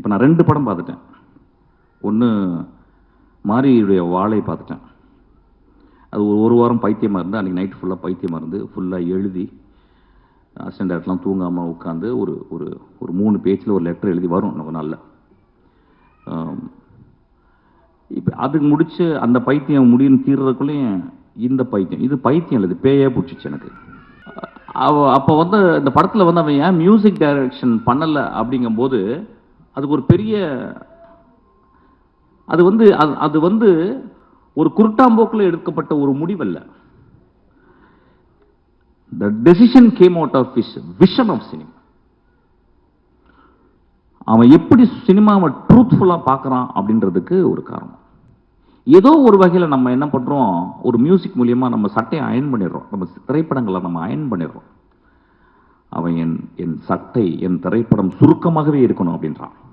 இப்போ நான் 2 படம் பார்த்துட்டேன். ஒன்று மாரியுடைய வாழை பார்த்துட்டேன். அது ஒரு வாரம் பைத்தியமாக இருந்து, அன்றைக்கி நைட் ஃபுல்லாக பைத்தியமாக இருந்து, ஃபுல்லாக எழுதி அசிஸ்டன்ட் டேரக்டர்லாம் தூங்காமல் உட்காந்து ஒரு ஒரு ஒரு 3 பேஜில் ஒரு லெட்டர் எழுதி வரும் நம்ம நாளில். இப்போ அதுக்கு முடிச்சு அந்த பைத்தியம் முடின்னு தீர்றதுக்குள்ளேயும் இந்த பைத்தியம், இது பைத்தியம் இல்லை, இது பேயே பிடிச்சிச்சு எனக்கு. அப்போ வந்து இந்த படத்தில் வந்து அவன் ஏன் மியூசிக் டைரக்ஷன் பண்ணலை அப்படிங்கும்போது அதுக்கு ஒரு பெரிய அது வந்து ஒரு குருட்டாம்போக்கில் எடுக்கப்பட்ட ஒரு முடிவல்ல. The decision came out of his vision of cinema. அவன் எப்படி சினிமாவை ட்ரூத்ஃபுல்லாக பார்க்குறான் அப்படின்றதுக்கு ஒரு காரணம். ஏதோ ஒரு வகையில் நம்ம என்ன பண்ணுறோம், ஒரு மியூசிக் மூலியமாக நம்ம சட்டையை அயன் பண்ணிடுறோம், நம்ம திரைப்படங்களை நம்ம அயன் பண்ணிடுறோம். அவன் என் சட்டை, என் திரைப்படம் சுருக்கமாகவே இருக்கணும் அப்படின்றான்.